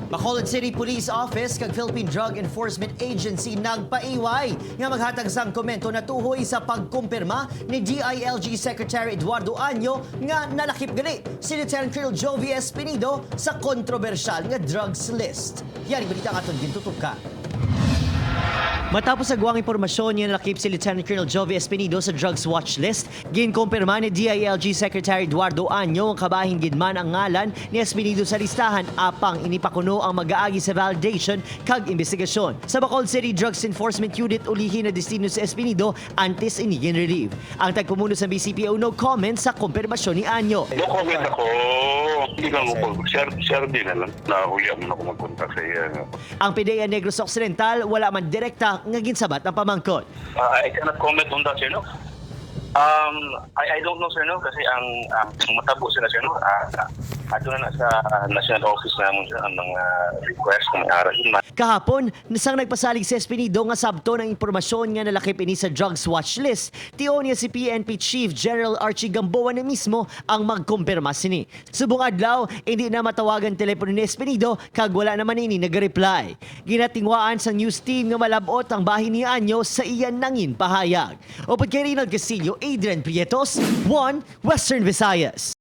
Bacolod City Police Office kag Philippine Drug Enforcement Agency nagpaiway nga maghatag sang komento na tuhoy sa pagkumpirma ni DILG Secretary Eduardo Año nga nalakip gali si Lieutenant Colonel Jovie Espenido sa kontrobersyal nga drugs list. Yan ang balita nga itong gintutok ka. Matapos agwang impormasyon niya nalakip si Lieutenant Colonel Jovie Espenido sa drugs watch list, ginkumpirma ni DILG Secretary Eduardo Año ang kabahing gidman ang ngalan ni Espenido sa listahan apang inipakuno ang mag-aagi sa validation kag investigasyon. Sa Bacolod City Drugs Enforcement Unit ulihin na destino si Espenido antes inigin relieve. Ang tagpumuno sa BCPO no comment sa kumpirmasyon ni Año. No comment ako. Hindi ka mo po. Share din na lang. Nahuya mo na ako magpunta sa iya. Ang PDEA Negros Occidental wala man direkta nga ginsabat ang pamangkot. I cannot comment on that, sir, no? I don't know, sir, no? Kasi ang matabo sila, sir, no? Ato na sa national office namin, sir, ang mga request ng yara. Kahapon, nasang nagpasalig si Espenido nga sabto ng impormasyon nga nalakip ini sa drugs watch list. Tiyon niya si PNP Chief General Archie Gamboa na mismo ang magkumpirma sini. Subong adlaw, hindi na matawagan telepono ni Espenido kag wala naman ini nag-reply. Ginatingwaan sa news team nga malabot ang bahin ni Año sa iyan nangin pahayag. Upod kay Rinald Castillo, Adrian Prietos, 1 Western Visayas.